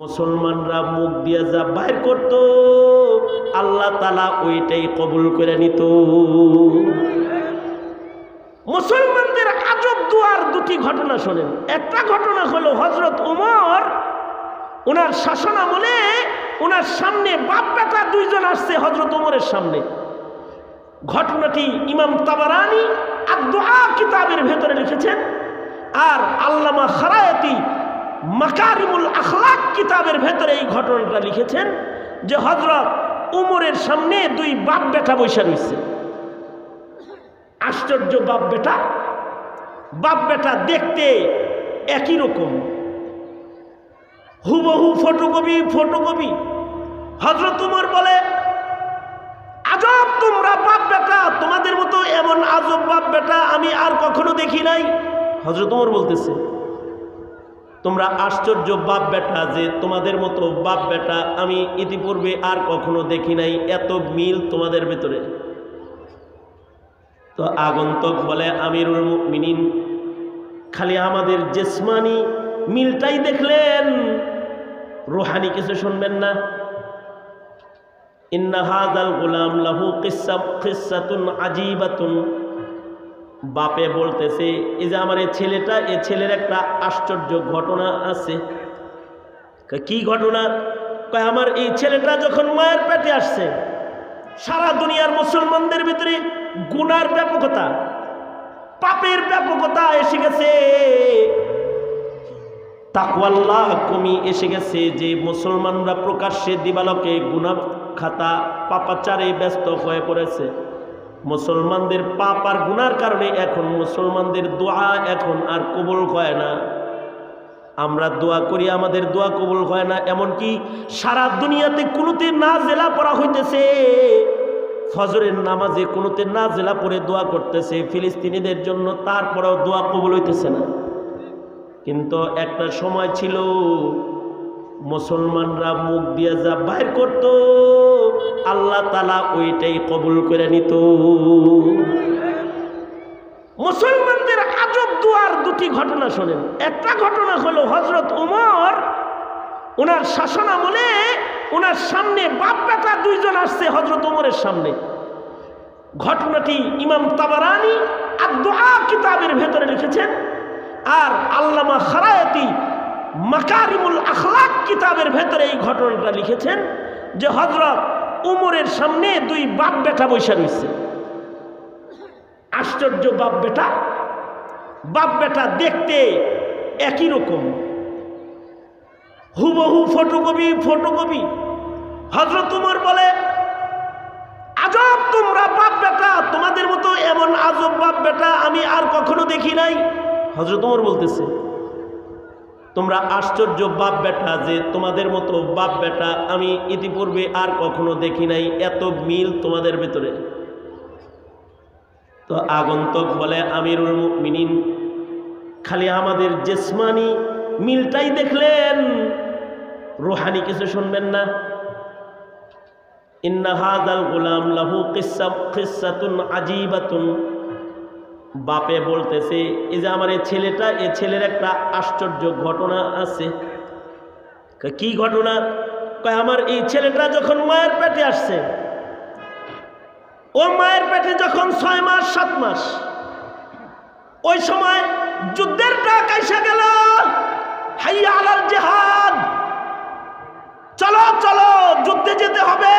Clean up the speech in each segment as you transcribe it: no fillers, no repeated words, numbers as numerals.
মুসলমানরা মুখ দিয়ে যা বাইর করত আল্লাহ তাআলা ওইটাই কবুল করে নিত। মুসলমানদের আজব দুয়ার দুটি ঘটনা শোনেন। একটা ঘটনা হলো হযরত ওমর, ওনার শাসনামলে ওনার সামনে বাপ বেটা দুইজন আসছে হযরত ওমরের সামনে। ঘটনাটি ইমাম তাবারানী আদ-দুআ কিতাবের ভেতরে লিখেছেন, আর আল্লামা খারায়াতি মাকারিমুল আখলাক কিতাবের ভেতরে এই ঘটনাটা লিখেছেন যে হযরত ওমরের সামনে দুই বাপ বেটা বসে রয়েছে। আশ্চর্য, বাপ বেটা দেখতে একই রকম, হুবহু ফটোকপি। হযরত ওমর বলে, আজব তোমরা বাপ বেটা, তোমাদের মতো এমন আজব বাপ বেটা আমি আর কখনো দেখি নাই। হযরত ওমর বলতেছে, তোমরা আশ্চর্য বাপ বেটা, যে তোমাদের মতো বাপ বেটা আমি ইতিপূর্বে আর কখনো দেখি নাই, এত মিল তোমাদের ভেতরে। তো আগন্তুক বলে, আমিরুল মুমিনিন, খালি আমাদের জিসমানি মিলটাই দেখলেন, রূহানি কিছু শুনবেন না? ইন্না হাযাল গুলাম লাহু কিসসাতুন আজীবাতুন। বাপে বলতেছে, এই যে আমার এই ছেলেটা, এই ছেলের একটা আশ্চর্য ঘটনা আছে। কি ঘটনা? কয়, আমার এই ছেলেটা যখন মায়ের পেটে আসছে, সারা দুনিয়ার মুসলমানদের ভিতরে গুনার ব্যাপকতা, পাপের ব্যাপকতা এসে গেছে, তাকওয়াল্লাহ কমি এসে গেছে, যে মুসলমানরা প্রকাশ্যে দিবালোকে গুনাহ খাতা পাপাচারে ব্যস্ত হয়ে পড়েছে। মুসলমানদের পাপ আর গুনার কারণে এখন মুসলমানদের দোয়া এখন আর কবুল হয় না। আমরা দোয়া করি, আমাদের দোয়া কবুল হয় না। এমনকি সারা দুনিয়াতে কুনুতে নাজেলা পড়া হইতেছে, ফজরের নামাজে কুনুতে নাজেলা পড়ে দোয়া করতেছে ফিলিস্তিনিদের জন্য, তারপরেও দোয়া কবুল হইতেছে না। কিন্তু একটা সময় ছিল মুসলমানরা মুখ দিয়ে যা বাইর করত আল্লাহ তাআলা ওইটাই কবুল করে নিত। মুসলমানদের আজব দুয়ার দুটি ঘটনা শোনেন। একটা ঘটনা হলো হযরত ওমর, ওনার শাসনামলে ওনার সামনে বাপ বেটা দুইজন আসছে হযরত ওমরের সামনে। ঘটনাটি ইমাম তাবারানী আদ-দুআ কিতাবের ভেতরে লিখেছেন, আর আল্লামা খারায়াতি মাকারিমুল আখলাক কিতাবের ভেতরে এই ঘটনাটা লিখেছেন যে হযরত ওমরের সামনে দুই বাপ বেটা বসে রয়েছে। আশ্চর্য, বাপ বেটা দেখতে একই রকম, হুবহু ফটোকপি। হযরত ওমর বলে, আজব তোমরা বাপ বেটা, তোমাদের মতো এমন আজব বাপ বেটা আমি আর কখনো দেখি নাই। হযরত ওমর বলতেছে, তোমরা আশ্চর্য বাপ বেটা, যে তোমাদের মতো বাপ বেটা আমি ইতিপূর্বে আর কখনো দেখি নাই, এত মিল তোমাদের ভেতরে। তো আগন্তুক বলে, আমিরুল মুমিনিন, খালি আমাদের জিসমানি মিলটাই দেখলেন, রূহানি কিছু শুনবেন না? ইন্না হাযাল গুলাম লাহু কিসসাতুন আজীবাতুন। বাপে বলতেছে, এই যে আমার এই ছেলেটা, এই ছেলের একটা আশ্চর্য ঘটনা আছে। কি ঘটনা? কয়, আমার এই ছেলেটা যখন মায়ের পেটে আসছে, ও মায়ের পেটে যখন 6 মাস 7 মাস, ওই সময় যুদ্ধের ডাক আইসা গেল, হাইয়া আলাল জিহাদ, চলো চলো যুদ্ধে যেতে হবে।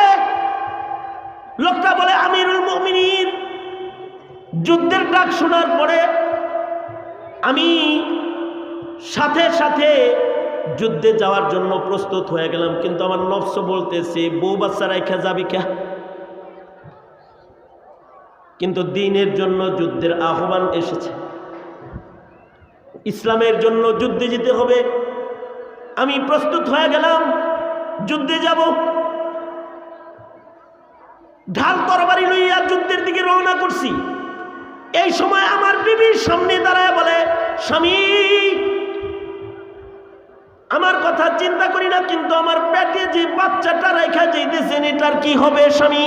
লোকটা বলে, আমিরুল মুমিনিন, যুদ্ধের ডাক শোনার পরে আমি সাথে সাথে যুদ্ধে যাওয়ার জন্য প্রস্তুত হয়ে গেলাম, কিন্তু আমার নফস বলতেছে, বউ বাচ্চা রাইখা যাবি কে? কিন্তু দ্বীনের জন্য যুদ্ধের আহ্বান এসেছে, ইসলামের জন্য যুদ্ধে যেতে হবে। আমি প্রস্তুত হয়ে গেলাম, যুদ্ধে যাব। ঢাল তরবারি লইয়া যুদ্ধের দিকে রওনা করছি। এই সময় আমার বিবির সামনে দাঁড়ায় বলে, স্বামী, আমার কথা চিন্তা করি না, কিন্তু আমার পেটে যে বাচ্চাটা রেখা যাইতেছেন, এটার কি হবে স্বামী?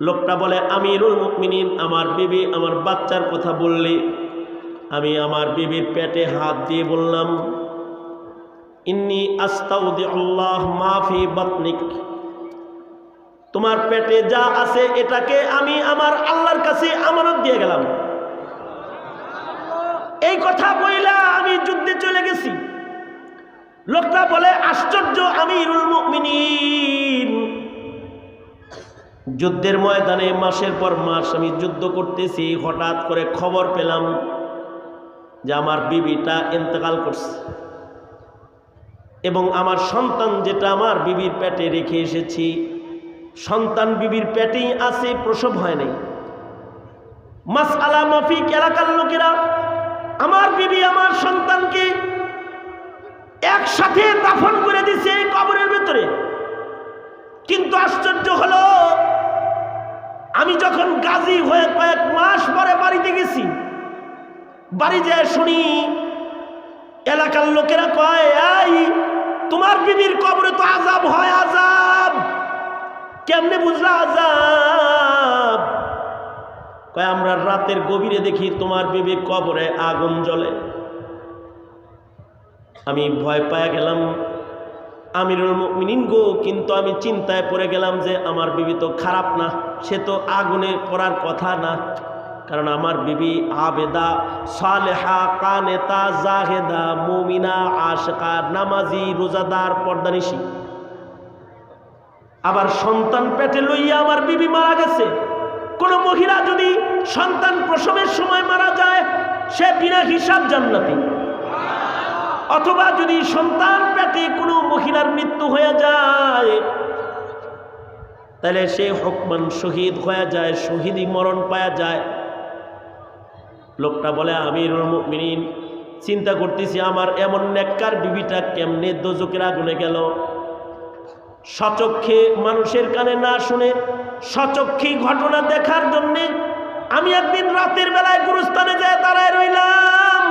লোকটা বলে, আমিরুল মুমিনিন, আমার বিবি আমার বাচ্চার কথা বললে, আমি আমার বিবির পেটে হাত দিয়ে বললাম, ইন্নী আস্তাউদিউল্লাহ মা ফি বাতনিক, তোমার পেটে যা আছে এটাকে আমি আমার আল্লাহর কাছে আমানত দিয়ে গেলাম। এই কথা বইলা আমি যুদ্ধে চলে গেছি। লোকটা বলে, আশ্চর্য আমিরুল মুমিনিন, যুদ্ধের ময়দানে মাসের পর মাস আমি যুদ্ধ করতেছি, হঠাৎ করে খবর পেলাম যে আমার বিবিটা ইন্তেকাল করছে এবং আমার সন্তান যেটা আমার বিবির পেটে রেখে এসেছি, সন্তান বিবির পেটেই আছে, প্রসব হয় নাই। মাসআলা মাফিক এলাকার লোকেরা আমার বিবি আমার সন্তানকে একসাথে দাফন করে দিছে এই কবরের ভেতরে। কিন্তু আশ্চর্য হলো, আমি যখন গাজী হয়ে কয়েক মাস পরে বাড়িতে গেছি, বাড়ি যেয়ে শুনি এলাকার লোকেরা কয়, এই তোমার বিবির কবরে তো আযাব হয়। আযাব কেমনে বুঝলা আযাব? কয়, আমরা রাতের গভীরে দেখি তোমার বিবির কবরে আগুন জ্বলে। আমি ভয় পায়া গেলাম, আমিরুল মুমিনিন গো, কিন্তু আমি চিন্তায় পড়ে গেলাম যে আমার বিবি তো খারাপ না, সে তো আগুনে পড়ার কথা না। কারণ আমার বিবি আবেদা, সালেহা, কানেতা, জাহেদা, মুমিনা, আশিকা, নামাজি, রোজাদার, পর্দানিশী। আবার সন্তান পেটে লইয়া আমার বিবি মারা গেছে। কোন মহিলা যদি সন্তান প্রসবের সময় মারা যায়, সে বিনা হিসাব জান্নাতি। অথবা যদি সন্তান পেটে কোনো মহিলার মৃত্যু হয়ে যায়, তাহলে সে হুকমান শহীদ হয়ে যায়, শহীদি মরণ পাওয়া যায়। লোকটা বলে, আমিরুল মুমিনিন, চিন্তা করতেছি আমার এমন নেককার বিবিটা কেমনে দোজখের আগুনে গেল। সচক্ষে, মানুষের কানে না শুনে সচক্ষে ঘটনা দেখার জন্যে আমি একদিন রাতের বেলায় গুরুস্থানে যায় দাঁড়ায় রইলাম।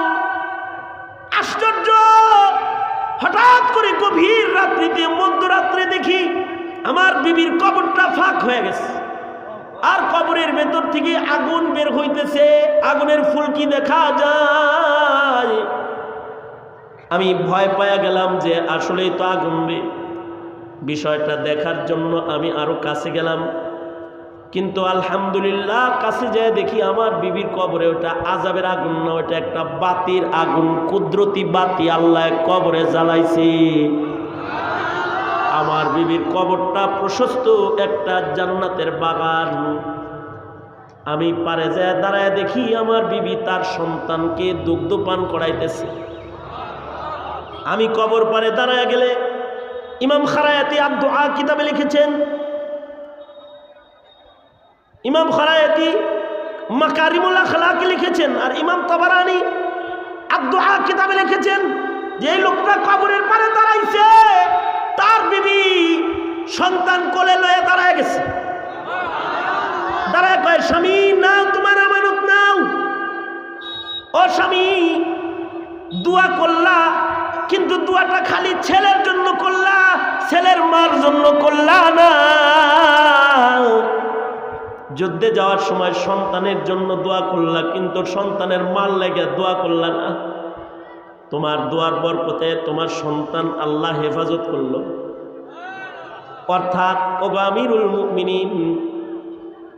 আশ্চর্য, হঠাৎ করে গভীর রাত্রিতে, মধ্যরাত্রে দেখি আমার বিবির কবরটা ফাঁক হয়ে গেছে, আর কবরের ভেতর থেকে আগুন বের হইতেছে, আগুনের ফুলকি দেখা যায়। আমি ভয় পায়া গেলাম যে আসলেই তো আগুন রে। বিষয়টা দেখার জন্য আমি আরো কাছে গেলাম, কিন্তু আলহামদুলিল্লাহ কাছে যায় দেখি আমার বিবির কবরে ওটা আযাবের আগুন না, ওটা একটা বাতির আগুন, কুদরতি বাতি আল্লাহ কবরে জ্বালাইছে। আমার বিবির কবরটা প্রশস্ত একটা জান্নাতের বাগান। আমি পারে যায় দাঁড়ায় দেখি আমার বিবি তার সন্তানকে দুগ্ধ পান করাইতেছে। আমি কবর পারে দাঁড়ায় গেলে ইমাম খারায়াতি আদ-দুআ কিতাবে লিখেছেন, ইমাম খারায়াতি মাকারিমুল আখলাকে লিখেছেন, আর ইমাম তাবারানি আদ-দুআ কিতাবে লিখেছেন যে এই লোকটা কবরের পারে দাঁড়াইছে, তার বিবি সন্তান কোলে লয়ে দাঁড়ায় গেছে। দাঁড়ায় কয়, স্বামী নাও তোমার আমানত নাও। ও স্বামী, দোয়া করলা, কিন্তু দোয়াটা খালি ছেলের জন্য করলা, ছেলের মার জন্য করলা না। যুদ্ধে যাওয়ার সময় সন্তানের জন্য দোয়া করলা, কিন্তু সন্তানের মার লেগে দোয়া করলা না। তোমার দোয়ার বরকতে তোমার সন্তান আল্লাহ হেফাজত করল। অর্থাৎ ওগো আমিরুল মুমিনিন,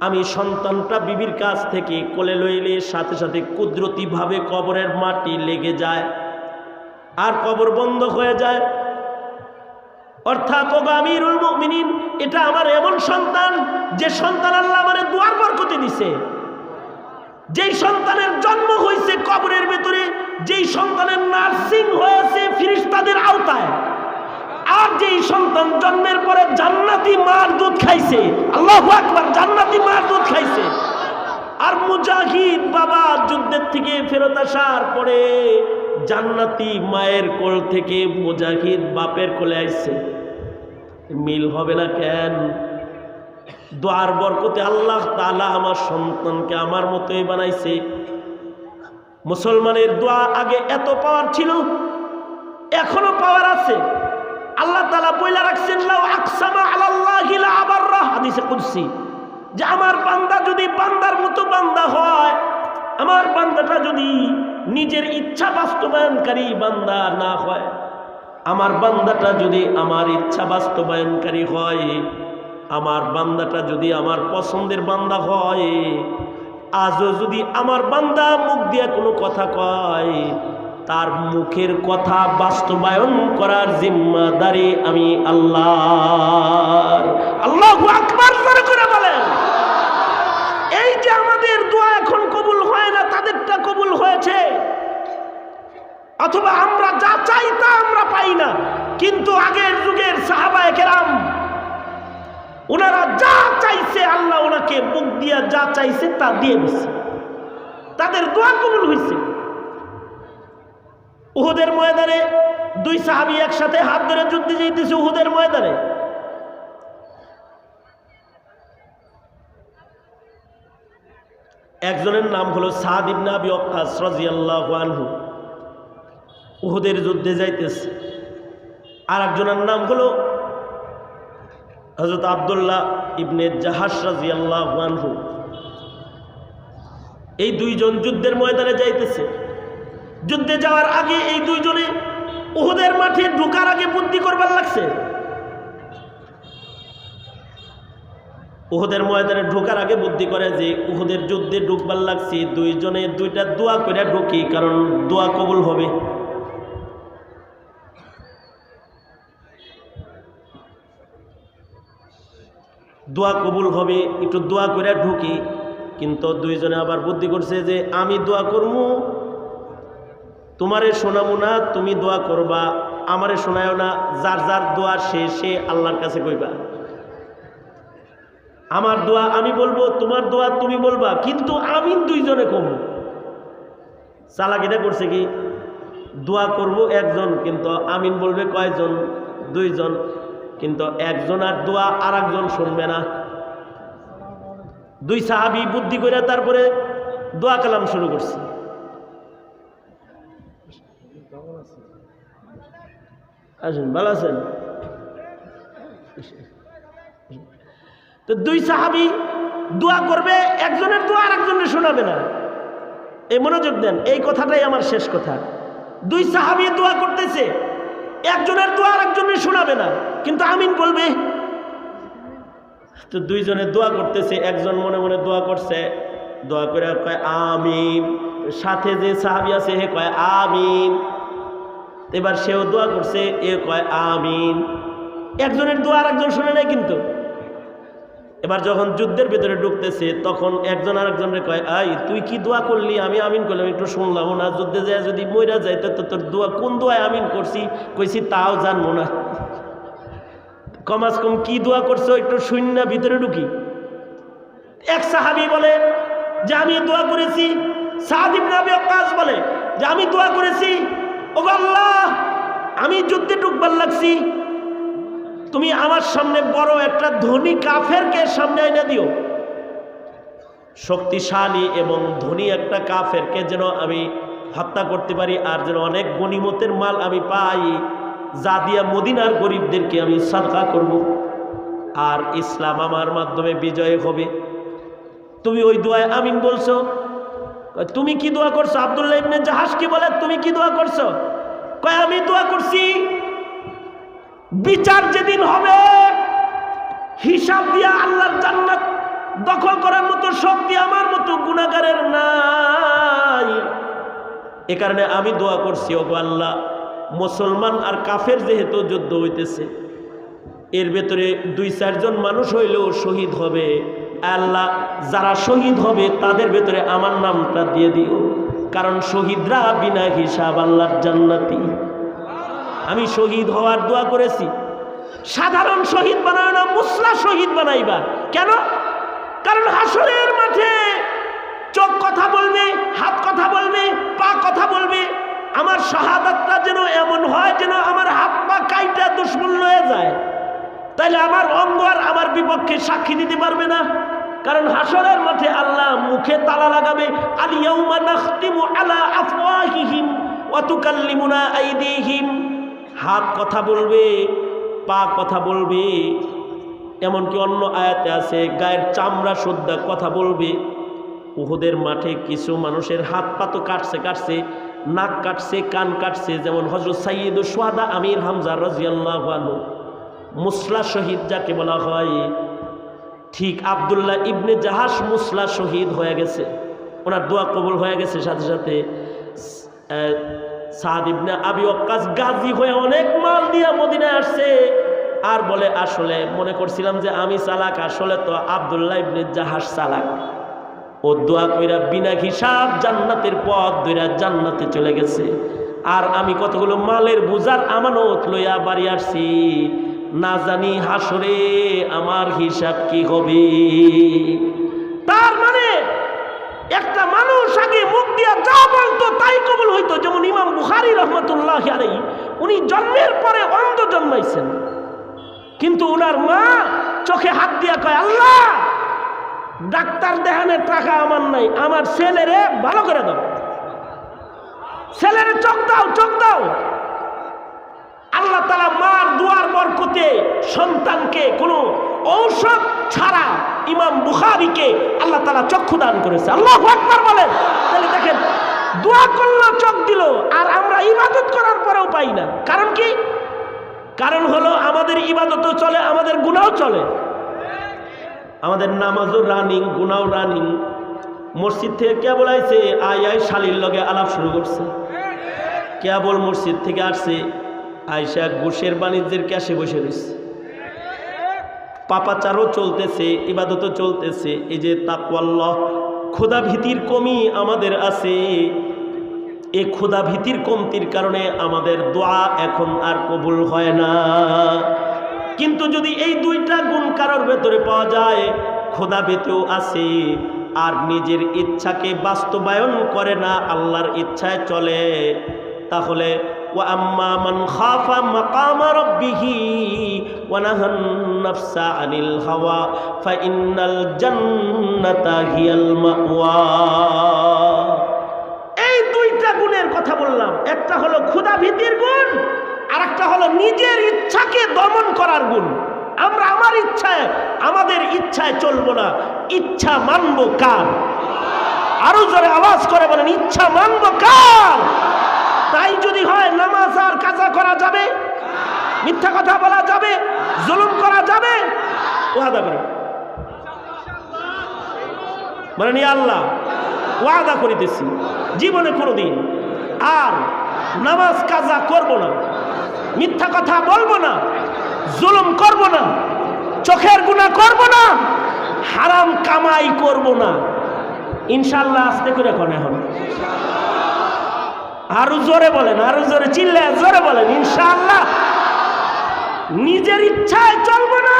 আমি সন্তানটা বিবির কাছ থেকে কোলে লইলে সাথে সাথে কুদরতিভাবে কবরের মাটি লেগে যায় আর কবর বন্ধ হয়ে যায়। অর্থাৎ ওগো আমিরুল মুমিনিন, এটা আমার এমন সন্তান যে সন্তান আল্লাহ আমারে দুয়ার বরকতে দিছে, যেই সন্তানের জন্ম হয়েছে কবরের ভেতরে, যেই সন্তানের নার্সিং হয়েছে ফেরেশতাদের আওতায়, আর যেই সন্তান জন্মের পরে জান্নাতি মার দুধ খাইছে, আল্লাহু আকবার, জান্নাতি মার দুধ খাইছে। আর মুজাহিদ বাবা যুদ্ধের থেকে ফেরত আসার পরে জান্নাতি মায়ের কোল থেকে মুজাহিদ বাপের কোলে আইছে। মিল হবে না কেন? দোয়ার বরকতে আল্লাহ তাআলা আমার সন্তানকে আমার মতোই বানাইছে। মুসলমানের দোয়া আগে এত পাওয়ার ছিল, এখনো পাওয়ার আছে। আল্লাহ তাআলা বইলা রাখছেন, লাউ আকসামা আলাল্লাহি লা আবাররা, হাদিসে কুদসি, যে আমার বান্দা যদি বান্দার মতো বান্দা হয়, আমার বান্দাটা যদি নিজের ইচ্ছা বাস্তবায়নকারী বান্দা না হয়, আমার বান্দাটা যদি আমার ইচ্ছা বাস্তবায়নকারী হয়, আমার বান্দাটা যদি আমার পছন্দের বান্দা হয়, আজও যদি আমার বান্দা মুখ দিয়ে কোনো কথা কয়, তার মুখের কথা বাস্তবায়ন করার জিম্মাদারি আমি আল্লাহর। আল্লাহু আকবার করে বলেন। এই যে আমাদের দোয়া এখন কবুল হয় না, তাদেরটা কবুল হয়েছে। অথবা আমরা যা চাই তা আমরা পাই না, কিন্তু আগের যুগের সাহাবায়ে কেরাম ওনারা যা চাইছে আল্লাহ ওনাকে মুখ দিয়া যা চাইছে তা দিয়ে দিচ্ছে, তাদের দোয়া কবুল হয়েছে। উহুদের ময়দানে দুই সাহাবী একসাথে হাত ধরে যুদ্ধে যেতেছে। উহুদের ময়দানে একজনের নাম হলো সাদ ইবনে আবি ওয়াক্কাস রাদিয়াল্লাহু আনহু, উহুদের যুদ্ধে যাইতেছে। আর একজনের নাম হলো হযরত আব্দুল্লাহ ইবনে জাহাশ রাদিয়াল্লাহু আনহু। এই দুইজন যুদ্ধের ময়দানে যাইতেছে। যুদ্ধে যাওয়ার আগে এই দুইজনে উহুদের মাঠে ঢোকার আগে বুদ্ধি করবার লাগছে। উহুদের ময়দানে ঢোকার আগে বুদ্ধি করে যে উহুদের যুদ্ধে ঢুকবার লাগছে, দুইজনে দুইটা দোয়া করে ঢুকি, কারণ দোয়া কবুল হবে। দোয়া কবুল হবে, একটু দোয়া করে ঢুকি। কিন্তু দুইজনে আবার বুদ্ধি করছে যে আমি দোয়া করবো, তোমারে শোনাবো না, তুমি দোয়া করবা, আমারে শোনায়ও না। যার যার দোয়া সে আল্লাহর কাছে কইবা। আমার দোয়া আমি বলবো, তোমার দোয়া তুমি বলবা, কিন্তু আমিন দুইজনে কম। চালাকিটা করছে কি, দোয়া করব একজন, কিন্তু আমিন বলবে কয়জন? দুইজন। কিন্তু একজনের দোয়া আর একজন শুনবে না। দুই সাহাবী বুদ্ধি করে তারপরে দোয়া কালাম শুরু করছে। আসেন, ভালো আছেন? তো দুই সাহাবী দোয়া করবে, একজনের দোয়া আর একজনের শোনাবে না। এই মনোযোগ দেন, এই কথাটাই আমার শেষ কথা। দুই সাহাবী দোয়া করতেছে, একজনের দোয়া আর একজনের শোনাবে না, কিন্তু আমিন বলবে। তো দুইজনে দোয়া করতেছে, একজন মনে মনে দোয়া করছে, দোয়া করে কয় আমিন। সাথে যে সাহাবী আছে হে কয় আমিন। এবার সেও দোয়া করছে, এ কয় আমিন। একজনের দোয়া আর একজন শুনে নাই। কিন্তু এবার যখন যুদ্ধের ভিতরে ঢুকতেছে, তখন একজন আর একজনের কয়, আই তুই কি দোয়া করলি? আমি আমিন করলাম, একটু শুনলাম না। যুদ্ধে যায় যদি মইরা যায় তো তোর দোয়া কোন দোয়ায় আমিন করছি কইছি তাও জানবো না। কমাস কম কি দোয়া করছো একটু শূন্য ভিতরে ঢুকি। এক সাহাবী বলে যে আমি দোয়া করেছি। সাদ ইবনে আবি ওয়াক্কাস বলে যে আমি দোয়া করেছি, ওগো আল্লাহ, আমি যুদ্ধে ঢুকবার লাগছি, তুমি আমার সামনে বড় একটা ধনী কাফেরকে সামনে আইনা দিও। শক্তিশালী এবং ধনী একটা কাফেরকে যেন আমি হত্যা করতে পারি, আর যেন অনেক গনিমতের মাল আমি পাই, যা দিয়া মদিনার গরিবদেরকে আমি সাদকা করব, আর ইসলাম আমার মাধ্যমে বিজয় হবে। তুমি ওই দোয়ায় আমিন বলছো। তুমি কি দোয়া করছো? আব্দুল্লাহ ইবনে জাহাশ কি বলে, তুমি কি দোয়া করছো? কয় আমি দোয়া করছি বিচার যেদিন হবে, হিসাব দিয়া আল্লাহর জান্নাত দখল করার মতো শক্তি আমার মতো গুনাহগারের নাই। এ কারণে আমি দোয়া করছি, ওগো আল্লাহ, মুসলমান আর কাফের যেহেতু যুদ্ধ হইতেছে, এর ভেতরে 2-4 জন মানুষ হইলেও শহীদ হবে। আল্লাহ, যারা শহীদ হবে তাদের ভেতরে আমার নামটা দিয়ে দিও, কারণ শহীদরা বিনা হিসাব আল্লাহর জান্নাতি। আমি শহীদ হওয়ার দোয়া করেছি। সাধারণ শহীদ বানায় না, মুসলা শহীদ বানাইবা। কেন? কারণ হাসরের মাঠে চোখ কথা বলবে, হাত কথা বলবে, পা কথা বলবে। আমার শাহাদাতটা যেন এমন হয় যেন আমার হাত পা কাইটা দুশ্মন লয়ে যায়, তাইলে আমার অঙ্গ আর আমার বিপক্ষে সাক্ষী দিতে পারবে না। কারণ হাসরের মাঠে আল্লাহ মুখে তালা লাগাবে, আল ইয়াউমা নাখতিমু আলা আফওয়াহিহিম ওয়া তুকাল্লিমুনা আইদিহিম। হাত কথা বলবে, পা কথা বলবে, এমনকি অন্য আয়াতে আছে গায়ের চামড়া সুদ্ধা কথা বলবে। উহুদের মাঠে কিছু মানুষের হাত পা তো কাটছে, নাক কাটছে, কান কাটছে, যেমন হযরত সাইয়্যিদুশ শুহাদা আমির হামজা রাদিয়াল্লাহু আনহু, মুসলা শহীদ যাকে বলা হয়, ঠিক আব্দুল্লাহ ইবনে জাহাশ মুসলা শহীদ হয়ে গেছে, ওনার দোয়া কবুল হয়ে গেছে। সাথে সাথে সাদ ইবনে আবি ওয়াক্কাস গাজী হয়ে অনেক মাল দিয়ে মদিনায় আসছে, আর বলে আসলে মনে করছিলাম যে আমি চালাক, আসলে তো আব্দুল্লাহ ইবনে জাহাশ চালাক। ও দোয়া কইরা বিনা হিসাব জান্নাতের পথ ধইরা জান্নাতে চলে গেছে, আর আমি কতগুলো মালের বোঝার আমানত লইয়া বাড়ি আসছি, না জানি হাসরে আমার হিসাব কি হবে। তার মানে একটা মানুষ আগে মুখ দিয়া যা বলতো তাই কবুল হইতো। যেমন ইমাম বুখারী রাহমাতুল্লাহি আলাইহি, উনি জন্মের পরে অন্ধ জন্মাইছেন, কিন্তু উনার মা চোখে হাত দিয়া কয়, আল্লাহ ডাক্তার দেখানোর টাকা আমার নাই, আমার ছেলেরে ভালো করে দাও, ছেলেরে চোখ দাও, চোখ দাও। আল্লাহ তাআলা মার দুয়ার বরকতে সন্তানকে কোনো ঔষধ ছাড়া ইমাম বুখারীকে আল্লাহ তাআলা চক্ষু দান করেছে। আল্লাহু আকবার বলেন। তাহলে দেখেন, দোয়া করলো চোখ দিল, আর আমরা ইবাদত করার পরেও পাই না। কারণ কি? কারণ হলো আমাদের ইবাদতও চলে, আমাদের গুনাহও চলে, আমাদের নামাজও রানিং, গুনাহও রানিং। মসজিদ থেকে কেবল আইছে, আয় শালির লগে আলাপ শুরু করছে, কেবল মসজিদ থেকে আসছে, আয়সা ঘুষের বাণিজ্যের ক্যাশে বসে রয়েছে, পাপাচারও চলতেছে, ইবাদতও চলতেছে। এই যে তাকওয়াল্লাহ, খোদা ভীতির কমি আমাদের আছে, এই খোদা ভীতির কমতির কারণে আমাদের দোয়া এখন আর কবুল হয় না। কিন্তু যদি এই দুইটা গুণ কারোর ভেতরে পাওয়া যায়, খোদা ভীতিও আছে আর নিজের ইচ্ছাকে বাস্তবায়ন করে না, আল্লাহর ইচ্ছায় চলে, তাহলে ওয়া আম্মা মান খাফা মাকামা রাব্বিহি ওয়া নাহান নাফসা আনিল হাওয়া ফাইন্নাল জান্নাতা হিয়াল মাওয়া। এই দুইটা গুণের কথা বললাম, একটা হলো খোদা ভীতির গুণ, আর একটা হলো নিজের ইচ্ছাকে দমন করার গুণ। আমরা আমার ইচ্ছায়, আমাদের ইচ্ছায় চলবো না, ইচ্ছা মানবো কার? আরো জোরে আওয়াজ করে বলেন, ইচ্ছা মানবো কার? তাই যদি হয়, নামাজ আর কাজা করা যাবে, মিথ্যা কথা বলা যাবে, জুলুম করা যাবে, ওয়াদা করে বলেন, ইয়া আল্লাহ ওয়াদা করিতেছি জীবনে কোনোদিন আর নামাজ কাজা করব না, মিথ্যা কথা বলবো না, জুলুম করব না, চোখের গুনাহ করব না, হারাম কামাই করব না। ইনশাআল্লাহ। আস্তে করে কোন এখন আরো জোরে বলেন, আরো জোরে চিল্লায় জোরে বলেন, ইনশাআল্লাহ। নিজের ইচ্ছায় চলবো না,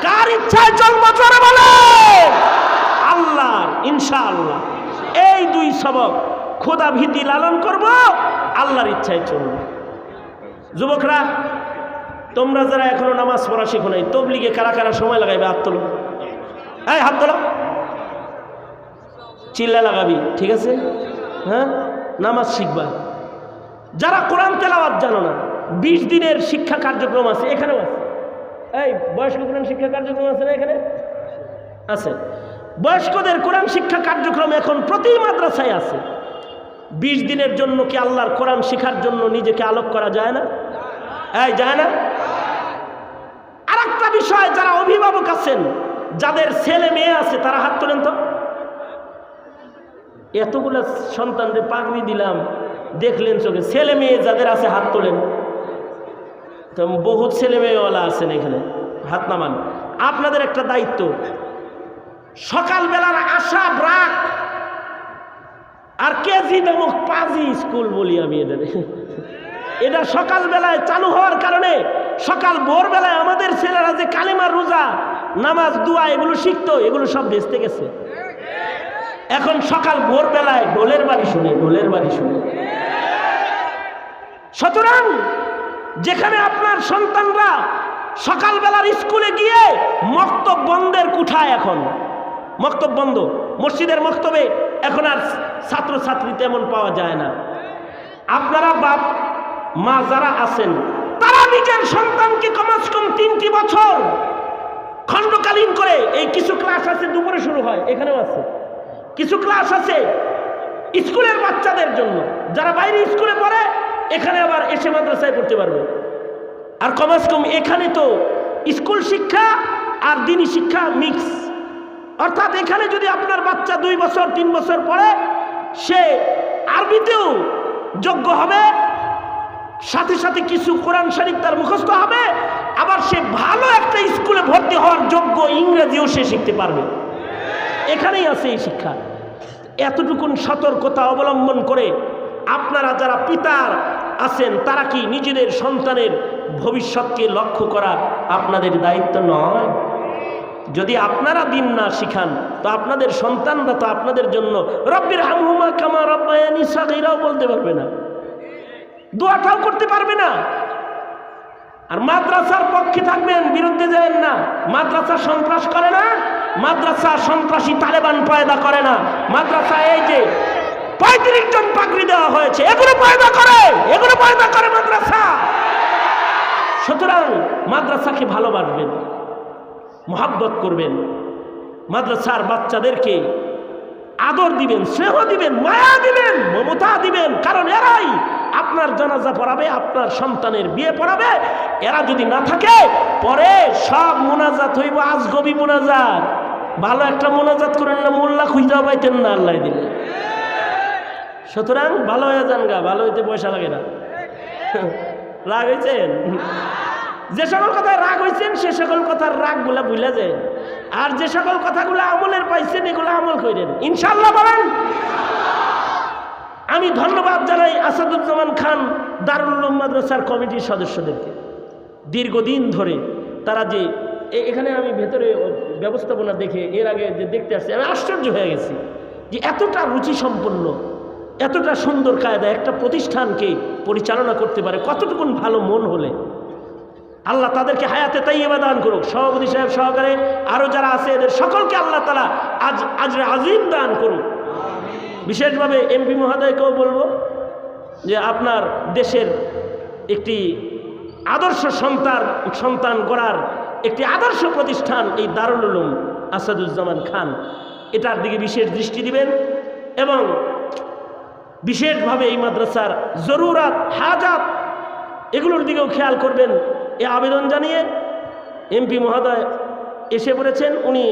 কার ইচ্ছায় চলবো? জোরে বলেন, আল্লাহর। ইনশাআল্লাহ এই দুই সবক, খোদা ভীতি লালন করব, আল্লাহর ইচ্ছায় চলব। যুবকরা, তোমরা যারা এখনো নামাজ পড়া শিখো নাই, তবলিগে কারা কারা সময় লাগাইবে? হাত তোলো, এই হাত তোলো, চিল্লা লাগাবি, ঠিক আছে? হ্যাঁ, নামাজ শিখবা। যারা কোরআন তেলাওয়াত জানো না, 20 দিনের শিক্ষা কার্যক্রম আছে, এখানেও আছে। এই বয়স্ক কোরআন শিক্ষা কার্যক্রম আছে না? এখানে আছে। বয়স্কদের কোরআন শিক্ষা কার্যক্রম এখন প্রতি মাদ্রাসায় আছে। 20 দিনের জন্য কি আল্লাহর কোরআন শিখার জন্য নিজেকে আলোক করা যায় না? এই যায় না? আর একটা বিষয়, যারা অভিভাবক আছেন, যাদের ছেলে মেয়ে আছে, তারা হাত তোলেন তো। এতগুলো সন্তানদের পাগড়ি দিলাম, দেখলেন চোখে, ছেলে মেয়ে যাদের আছে হাত তোলেন। তো বহুত ছেলে মেয়েওয়ালা আছেন এখানে, হাত নামান। আপনাদের একটা দায়িত্ব, সকালবেলার আশা ব্রাক আর কেজি নামক পাজি স্কুল বলি আমি এটা সকালবেলায় চালু হওয়ার কারণে সকাল ভোরবেলায় আমাদের ছেলেরা যে কালেমা, রোজা, নামাজ, দোয়া এগুলো শিখতো, এগুলো সব ভেস্তে গেছে। এখন সকাল ভোরবেলায় ঢোলের বাড়ি শুনে, ঢোলের বাড়ি শুনে। সুতরাং যেখানে আপনার সন্তানরা সকালবেলার স্কুলে গিয়ে মক্তব বন্ধের কুঠায়, এখন মক্তব বন্ধ, মসজিদের মক্তবে এখন আর ছাত্রছাত্রী তেমন পাওয়া যায় না। আপনারা বাপ মা যারা আছেন, তারা নিজের সন্তানকে কমসে কম 3টি বছর খণ্ডকালীন করে, এই কিছু ক্লাস আছে দুপুরে শুরু হয়, এখানেও আছে, কিছু ক্লাস আছে স্কুলের বাচ্চাদের জন্য, যারা বাইরে স্কুলে পড়ে এখানে আবার এসে মাদ্রাসায় পড়তে পারবে। আর কমাস কম এখানে তো স্কুল শিক্ষা আর দিনী শিক্ষা মিক্স, অর্থাৎ এখানে যদি আপনার বাচ্চা 2 বছর 3 বছর পড়ে সে আরবিতেও যোগ্য হবে, সাথে সাথে কিছু কোরআন শরীফ তার মুখস্থ হবে, আবার সে ভালো একটা স্কুলে ভর্তি হওয়ার যোগ্য ইংরেজিও সে শিখতে পারবে। এখানেই আছে এই শিক্ষা। এতটুকুন সতর্কতা অবলম্বন করে আপনারা যারা পিতার আছেন তারা কি নিজেদের সন্তানের ভবিষ্যৎকে লক্ষ্য করা আপনাদের দায়িত্ব নয়? যদি আপনারা দিন না শিখান তো আপনাদের সন্তানরা তো আপনাদের জন্য রব্বির হামহুমা কামা রাব্বায়ানি সাগীরাও বলতে পারবে না, দোয়াটাও করতে পারবে না। আর মাদ্রাসার পক্ষে থাকবেন, বিরুদ্ধে যাবেন না। মাদ্রাসা সন্ত্রাস করে না, মাদ্রাসা সন্ত্রাসী তালেবান পয়দা করে না। মাদ্রাসা এই যে 35 জন পাগড়ি দেওয়া হয়েছে, এগুলো পয়দা করে মাদ্রাসা। সুতরাং মাদ্রাসাকে ভালোবাসবেন, মহব্বত করবেন, মাদ্রাসার বাচ্চাদেরকে আদর দিবেন, স্নেহ দিবেন, মায়া দিবেন, মমতা দিবেন, কারণ এরাই আপনার জানাজা পড়াবে, আপনার সন্তানের বিয়ে পড়াবে। এরা যদি না থাকে পরে সব মোনাজাত হইব আজগবি মোনাজাত। ভালো একটা মোনাজাত করেন না, মোল্লা খুঁজা পাইতেন না আল্লাহ দিলে। সুতরাং ভালো হয়ে যান গা, ভালো হইতে পয়সা লাগে না। রাগ হয়েছেন? যে সকল কথায় রাগ হয়েছেন সে সকল কথার রাগগুলা ভুলে যায়, আর যে সকল কথাগুলো আমলের পাইছেন এগুলো আমল করেন ইনশাআল্লাহ। বলেন আমি ধন্যবাদ জানাই আসাদুজ্জামান খান দারুল উলুম মাদ্রাসার কমিটির সদস্যদেরকে। দীর্ঘদিন ধরে তারা যে এখানে আমি ভেতরে ব্যবস্থাপনা দেখে এর আগে যে দেখতে আসছি আমি আশ্চর্য হয়ে গেছি যে এতটা রুচি সম্পন্ন, এতটা সুন্দর কায়দা একটা প্রতিষ্ঠানকে পরিচালনা করতে পারে কতটুকুন ভালো মন হলে। আল্লাহ তাদেরকে হায়াতে তাইয়্যিবা দান করুক। সভাপতি সাহেব সহকারে আরও যারা আছে এদের সকলকে আল্লাহ তাআলা আজরে আজিম দান করুক। বিশেষভাবে এমপি মহোদয়কেও বলবো যে আপনার দেশের একটি আদর্শ সন্তান গড়ার একটি আদর্শ প্রতিষ্ঠান এই দারুল উলুম আসাদুজ্জামান খান, এটার দিকে বিশেষ দৃষ্টি দিবেন এবং বিশেষভাবে এই মাদ্রাসার জরুরাত হাজাত এগুলোর দিকেও খেয়াল করবেন। এ আবেদন জানিয়ে এমপি মহোদয় এসে পড়েছেন, উনি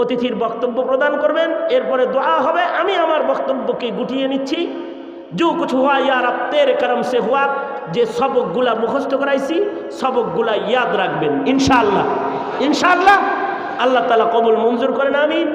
অতিথির বক্তব্য প্রদান করবেন, এরপরে দোয়া হবে। আমি আমার বক্তব্যকে গুটিয়ে নিচ্ছি। जो कुछ हुआ या रब तेरे करम से हुआ, যে সবকগুলা মুখস্থ করাইছি সবকগুলা ইয়াদ রাখবেন ইনশাআল্লাহ। ইনশাআল্লাহ আল্লাহ তাআলা কবুল মঞ্জুর করেন, আমিন।